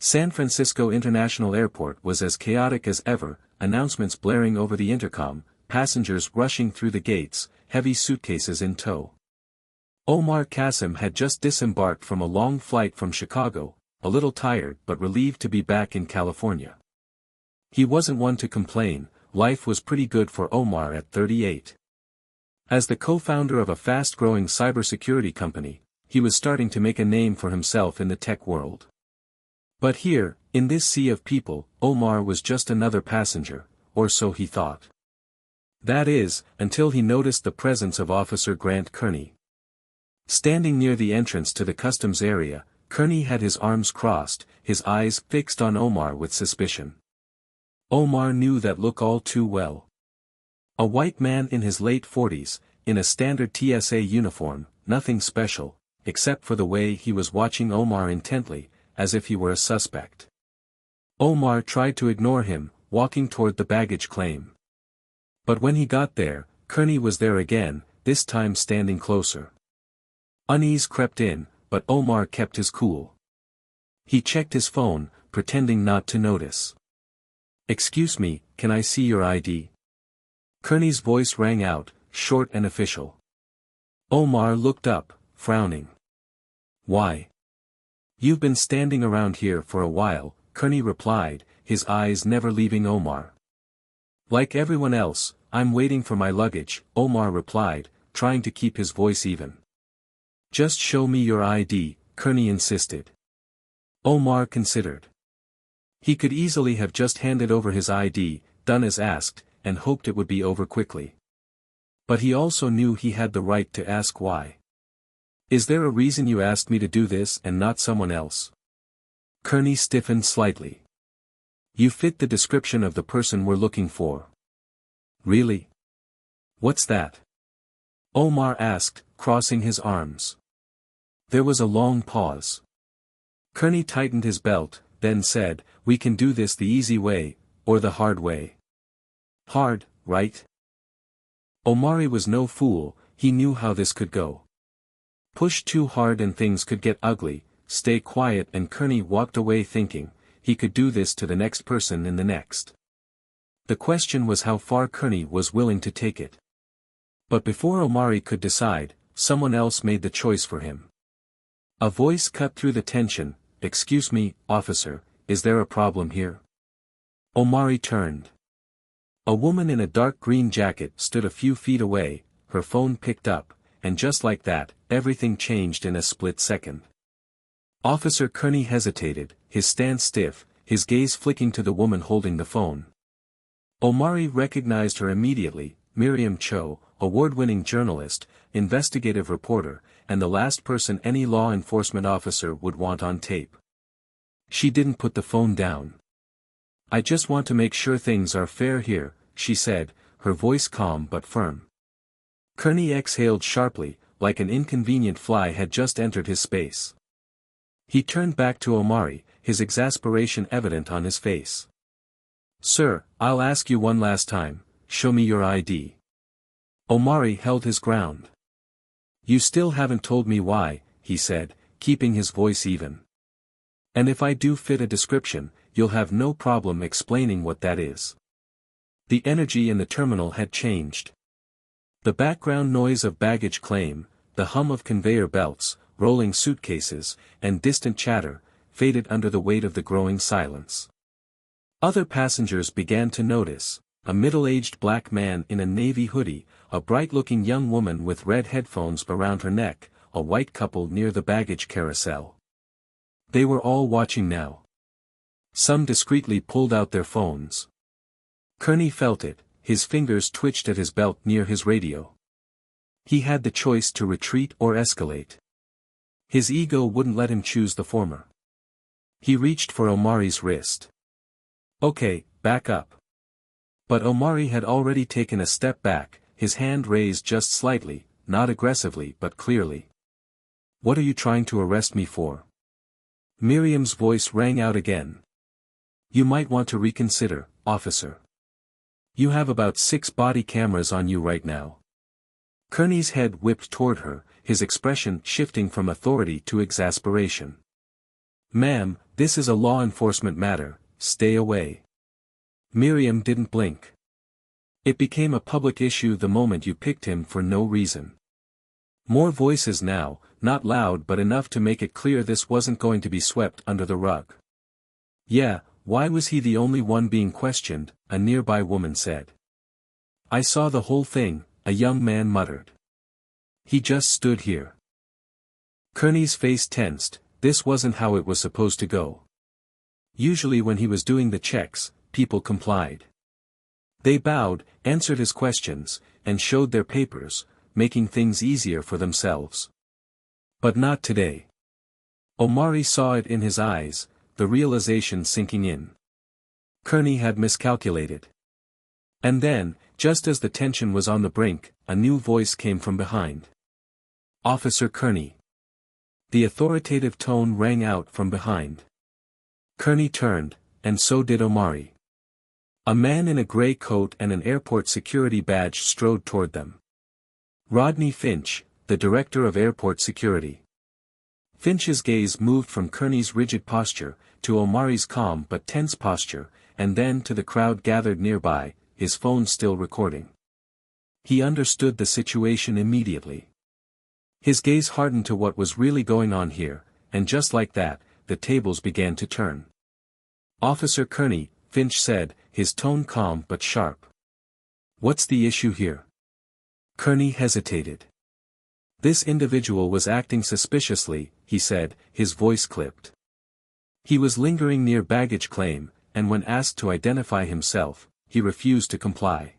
San Francisco International Airport was as chaotic as ever, announcements blaring over the intercom, passengers rushing through the gates, heavy suitcases in tow. Omar Qasim had just disembarked from a long flight from Chicago, a little tired but relieved to be back in California. He wasn't one to complain, life was pretty good for Omar at 38. As the co-founder of a fast-growing cybersecurity company, he was starting to make a name for himself in the tech world. But here, in this sea of people, Omar was just another passenger, or so he thought. That is, until he noticed the presence of Officer Grant Kearney. Standing near the entrance to the customs area, Kearney had his arms crossed, his eyes fixed on Omar with suspicion. Omar knew that look all too well. A white man in his late 40s, in a standard TSA uniform, nothing special, except for the way he was watching Omar intently, as if he were a suspect. Omar tried to ignore him, walking toward the baggage claim. But when he got there, Kearney was there again, this time standing closer. Unease crept in, but Omar kept his cool. He checked his phone, pretending not to notice. "Excuse me, can I see your ID?" Kearney's voice rang out, short and official. Omar looked up, frowning. "Why?" "You've been standing around here for a while," Kearney replied, his eyes never leaving Omar. "Like everyone else, I'm waiting for my luggage," Omar replied, trying to keep his voice even. "Just show me your ID," Kearney insisted. Omar considered. He could easily have just handed over his ID, done as asked, and hoped it would be over quickly. But he also knew he had the right to ask why. "Is there a reason you asked me to do this and not someone else?" Kearney stiffened slightly. "You fit the description of the person we're looking for." "Really? What's that?" Omar asked, crossing his arms. There was a long pause. Kearney tightened his belt, then said, "We can do this the easy way, or the hard way." "Hard, right?" Omari was no fool, he knew how this could go. Push too hard and things could get ugly, stay quiet, and Kearney walked away thinking, he could do this to the next person in the next. The question was how far Kearney was willing to take it. But before Omari could decide, someone else made the choice for him. A voice cut through the tension, "Excuse me, officer, is there a problem here?" Omari turned. A woman in a dark green jacket stood a few feet away, her phone picked up, and just like that, everything changed in a split second. Officer Kearney hesitated, his stance stiff, his gaze flicking to the woman holding the phone. Omari recognized her immediately, Miriam Cho, award-winning journalist, investigative reporter, and the last person any law enforcement officer would want on tape. She didn't put the phone down. "I just want to make sure things are fair here," she said, her voice calm but firm. Kearney exhaled sharply, like an inconvenient fly had just entered his space. He turned back to Omari, his exasperation evident on his face. "Sir, I'll ask you one last time, show me your ID." Omari held his ground. "You still haven't told me why," he said, keeping his voice even. "And if I do fit a description, you'll have no problem explaining what that is." The energy in the terminal had changed. The background noise of baggage claim, the hum of conveyor belts, rolling suitcases, and distant chatter, faded under the weight of the growing silence. Other passengers began to notice, a middle-aged black man in a navy hoodie, a bright-looking young woman with red headphones around her neck, a white couple near the baggage carousel. They were all watching now. Some discreetly pulled out their phones. Kearney felt it, his fingers twitched at his belt near his radio. He had the choice to retreat or escalate. His ego wouldn't let him choose the former. He reached for Omari's wrist. "Okay, back up." But Omari had already taken a step back, his hand raised just slightly, not aggressively but clearly. "What are you trying to arrest me for?" Miriam's voice rang out again. "You might want to reconsider, officer. You have about 6 body cameras on you right now." Kearney's head whipped toward her, his expression shifting from authority to exasperation. Ma'am, this is a law enforcement matter, stay away. Miriam didn't blink. It became a public issue the moment you picked him for no reason. More voices now, not loud but enough to make it clear this wasn't going to be swept under the rug. Yeah, why was he the only one being questioned, a nearby woman said. I saw the whole thing, a young man muttered. He just stood here. Kearney's face tensed, this wasn't how it was supposed to go. Usually when he was doing the checks, people complied. They bowed, answered his questions, and showed their papers, making things easier for themselves. But not today. Omari saw it in his eyes, the realization sinking in. Kearney had miscalculated. And then, just as the tension was on the brink, a new voice came from behind. Officer Kearney. The authoritative tone rang out from behind. Kearney turned, and so did Omari. A man in a gray coat and an airport security badge strode toward them. Rodney Finch, the director of airport security. Finch's gaze moved from Kearney's rigid posture, to Omari's calm but tense posture, and then to the crowd gathered nearby, his phone still recording. He understood the situation immediately. His gaze hardened to what was really going on here, and just like that, the tables began to turn. Officer Kearney, Finch said, his tone calm but sharp. What's the issue here? Kearney hesitated. This individual was acting suspiciously, he said, his voice clipped. He was lingering near baggage claim, and when asked to identify himself, he refused to comply.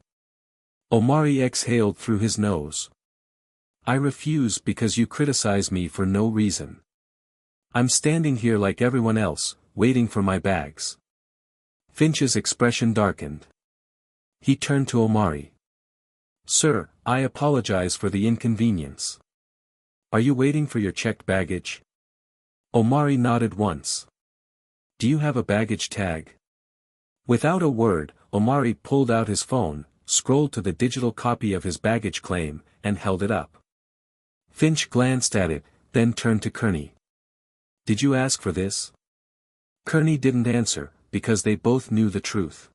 Omari exhaled through his nose. I refuse because you criticize me for no reason. I'm standing here like everyone else, waiting for my bags. Finch's expression darkened. He turned to Omari. Sir, I apologize for the inconvenience. Are you waiting for your checked baggage? Omari nodded once. Do you have a baggage tag? Without a word, Omari pulled out his phone, scrolled to the digital copy of his baggage claim, and held it up. Finch glanced at it, then turned to Kearney. Did you ask for this? Kearney didn't answer, because they both knew the truth.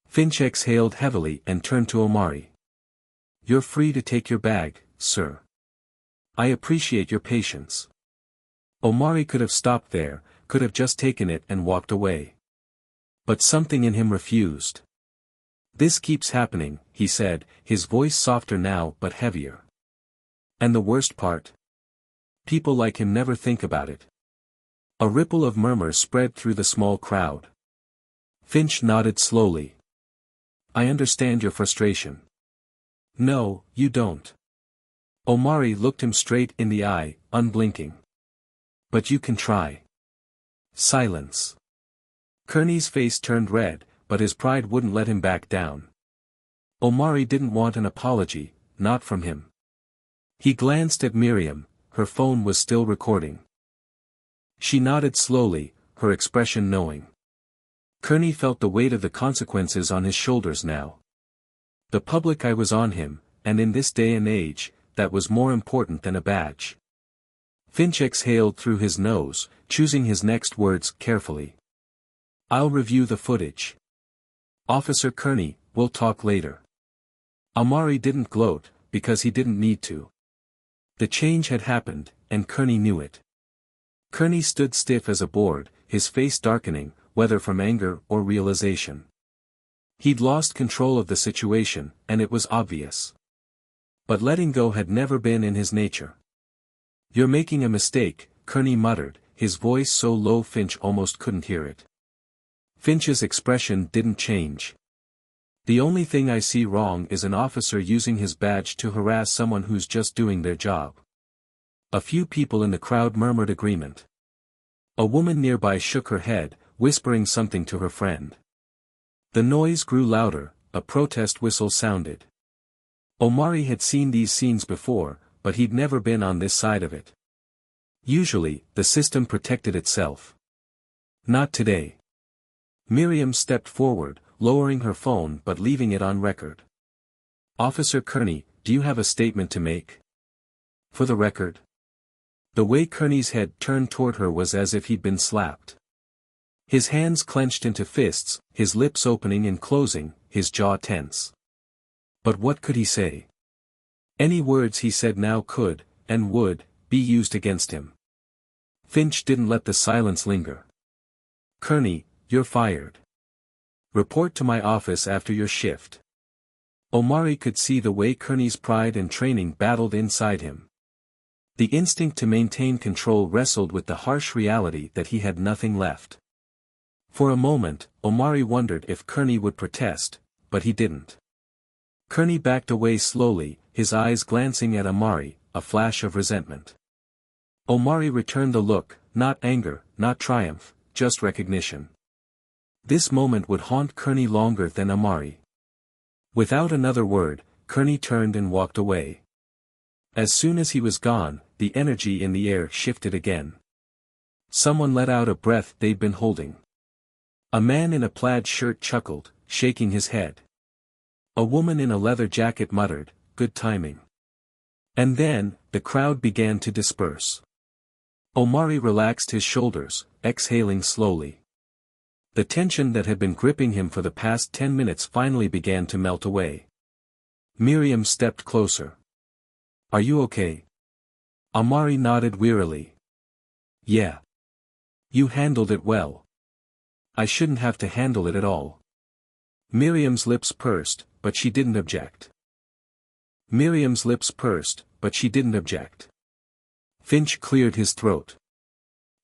Finch exhaled heavily and turned to Omari. You're free to take your bag, sir. I appreciate your patience. Omari could have stopped there, could have just taken it and walked away. But something in him refused. This keeps happening, he said, his voice softer now but heavier. And the worst part? People like him never think about it. A ripple of murmur spread through the small crowd. Finch nodded slowly. I understand your frustration. No, you don't. Omari looked him straight in the eye, unblinking. But you can try. Silence. Kearney's face turned red, but his pride wouldn't let him back down. Omari didn't want an apology, not from him. He glanced at Miriam, her phone was still recording. She nodded slowly, her expression knowing. Kearney felt the weight of the consequences on his shoulders now. The public eye was on him, and in this day and age, that was more important than a badge. Finch exhaled through his nose, choosing his next words carefully. I'll review the footage. Officer Kearney, we'll talk later. Omari didn't gloat, because he didn't need to. The change had happened, and Kearney knew it. Kearney stood stiff as a board, his face darkening, whether from anger or realization. He'd lost control of the situation, and it was obvious. But letting go had never been in his nature. You're making a mistake, Kearney muttered, his voice so low Finch almost couldn't hear it. Finch's expression didn't change. The only thing I see wrong is an officer using his badge to harass someone who's just doing their job. A few people in the crowd murmured agreement. A woman nearby shook her head, whispering something to her friend. The noise grew louder, a protest whistle sounded. Omari had seen these scenes before, but he'd never been on this side of it. Usually, the system protected itself. Not today. Miriam stepped forward, lowering her phone but leaving it on record. Officer Kearney, do you have a statement to make? For the record. The way Kearney's head turned toward her was as if he'd been slapped. His hands clenched into fists, his lips opening and closing, his jaw tense. But what could he say? Any words he said now could, and would, be used against him. Finch didn't let the silence linger. "Kearney, you're fired. Report to my office after your shift." Omari could see the way Kearney's pride and training battled inside him. The instinct to maintain control wrestled with the harsh reality that he had nothing left. For a moment, Omari wondered if Kearney would protest, but he didn't. Kearney backed away slowly, his eyes glancing at Omari, a flash of resentment. Omari returned the look, not anger, not triumph, just recognition. This moment would haunt Kearney longer than Omari. Without another word, Kearney turned and walked away. As soon as he was gone, the energy in the air shifted again. Someone let out a breath they'd been holding. A man in a plaid shirt chuckled, shaking his head. A woman in a leather jacket muttered, "Good timing." And then, the crowd began to disperse. Omari relaxed his shoulders, exhaling slowly. The tension that had been gripping him for the past 10 minutes finally began to melt away. Miriam stepped closer. "Are you okay?" Omari nodded wearily. "Yeah. You handled it well. I shouldn't have to handle it at all." Miriam's lips pursed, but she didn't object. Finch cleared his throat.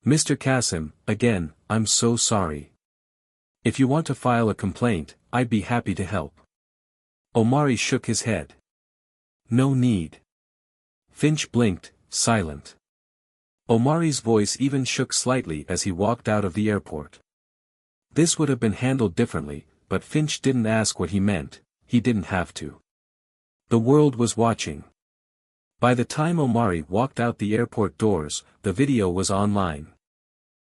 "Mr. Kasim, again, I'm so sorry. If you want to file a complaint, I'd be happy to help." Omari shook his head. "No need." Finch blinked, silent. Omari's voice even shook slightly as he walked out of the airport. This would have been handled differently, but Finch didn't ask what he meant, he didn't have to. The world was watching. By the time Omari walked out the airport doors, the video was online.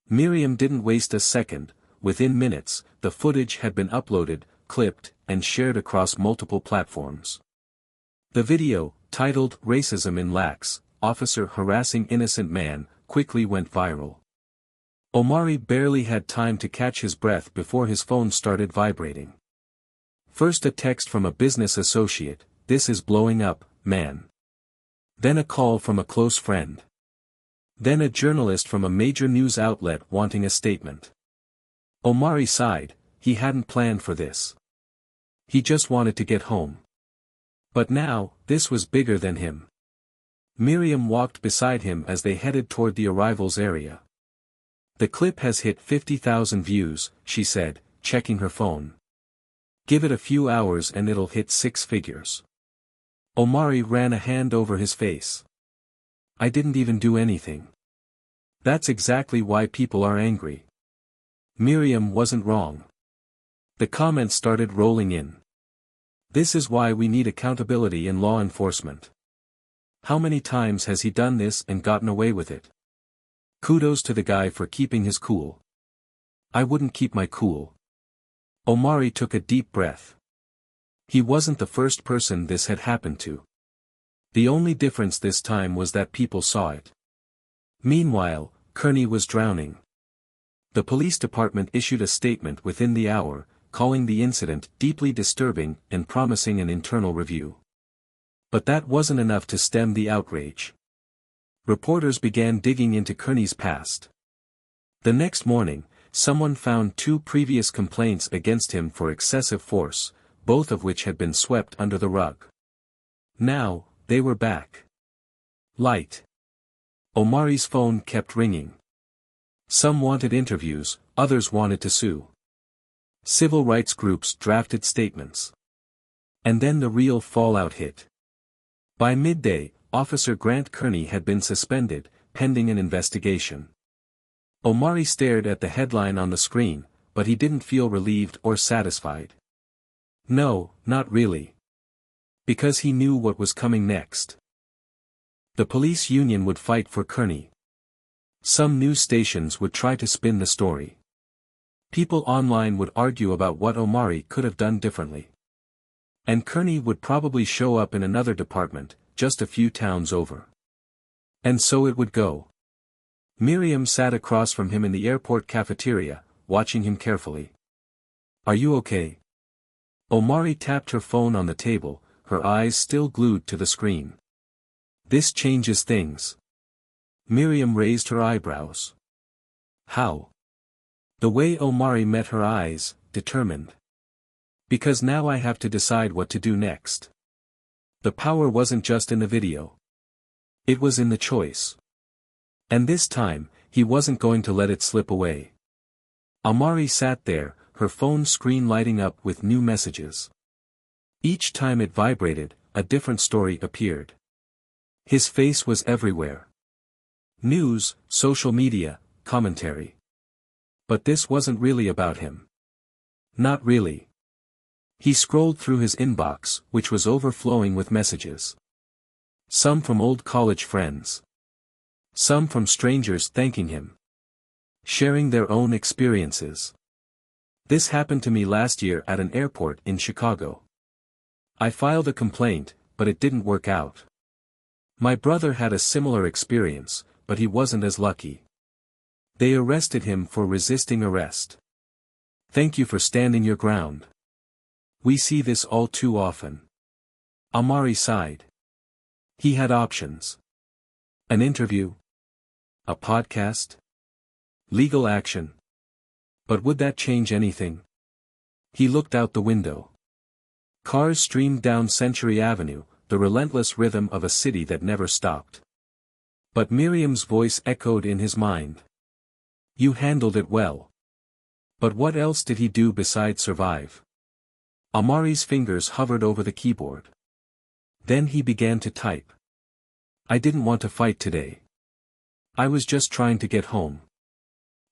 Miriam didn't waste a second. Within minutes, the footage had been uploaded, clipped, and shared across multiple platforms. The video, titled "Racism in Lax, Officer Harassing Innocent Man," quickly went viral. Omari barely had time to catch his breath before his phone started vibrating. First a text from a business associate, "This is blowing up, man." Then a call from a close friend. Then a journalist from a major news outlet wanting a statement. Omari sighed, he hadn't planned for this. He just wanted to get home. But now, this was bigger than him. Miriam walked beside him as they headed toward the arrivals area. "The clip has hit 50,000 views, she said, checking her phone. "Give it a few hours and it'll hit 6 figures. Omari ran a hand over his face. "I didn't even do anything." That's exactly why people are angry. Miriam wasn't wrong. The comments started rolling in. "This is why we need accountability in law enforcement. How many times has he done this and gotten away with it? Kudos to the guy for keeping his cool." "I wouldn't keep my cool." Omari took a deep breath. He wasn't the first person this had happened to. The only difference this time was that people saw it. Meanwhile, Kearney was drowning. The police department issued a statement within the hour, calling the incident deeply disturbing and promising an internal review. But that wasn't enough to stem the outrage. Reporters began digging into Kearney's past. The next morning, someone found 2 previous complaints against him for excessive force, both of which had been swept under the rug. Now, they were back. Light. Omari's phone kept ringing. Some wanted interviews, others wanted to sue. Civil rights groups drafted statements. And then the real fallout hit. By midday, Officer Grant Kearney had been suspended, pending an investigation. Omari stared at the headline on the screen, but he didn't feel relieved or satisfied. No, not really. Because he knew what was coming next. The police union would fight for Kearney. Some news stations would try to spin the story. People online would argue about what Omari could have done differently. And Kearney would probably show up in another department, just a few towns over. And so it would go. Miriam sat across from him in the airport cafeteria, watching him carefully. "Are you okay?" Omari tapped her phone on the table, her eyes still glued to the screen. "This changes things." Miriam raised her eyebrows. "How?" The way Omari met her eyes, determined. "Because now I have to decide what to do next." The power wasn't just in the video. It was in the choice. And this time, he wasn't going to let it slip away. Omari sat there, her phone screen lighting up with new messages. Each time it vibrated, a different story appeared. His face was everywhere. News, social media, commentary. But this wasn't really about him. Not really. He scrolled through his inbox, which was overflowing with messages. Some from old college friends. Some from strangers thanking him. Sharing their own experiences. "This happened to me last year at an airport in Chicago. I filed a complaint, but it didn't work out. My brother had a similar experience, but he wasn't as lucky. They arrested him for resisting arrest. Thank you for standing your ground. We see this all too often." Omari sighed. He had options. An interview? A podcast? Legal action? But would that change anything? He looked out the window. Cars streamed down Century Avenue, the relentless rhythm of a city that never stopped. But Miriam's voice echoed in his mind. "You handled it well. But what else did he do besides survive?" Omari's fingers hovered over the keyboard. Then he began to type. "I didn't want to fight today. I was just trying to get home."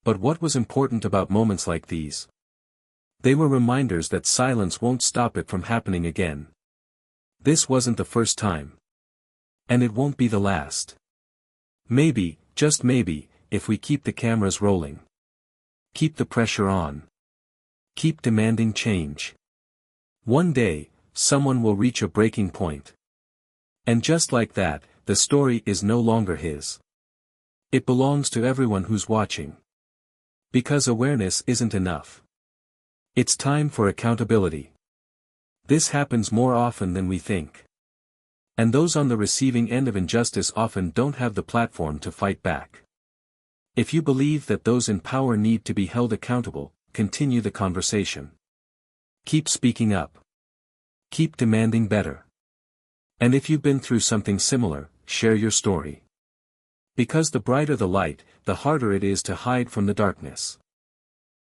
But what was important about moments like these? They were reminders that silence won't stop it from happening again. This wasn't the first time. And it won't be the last. Maybe, just maybe, if we keep the cameras rolling. Keep the pressure on. Keep demanding change. One day, someone will reach a breaking point. And just like that, the story is no longer his. It belongs to everyone who's watching. Because awareness isn't enough. It's time for accountability. This happens more often than we think. And those on the receiving end of injustice often don't have the platform to fight back. If you believe that those in power need to be held accountable, continue the conversation. Keep speaking up. Keep demanding better. And if you've been through something similar, share your story. Because the brighter the light, the harder it is to hide from the darkness.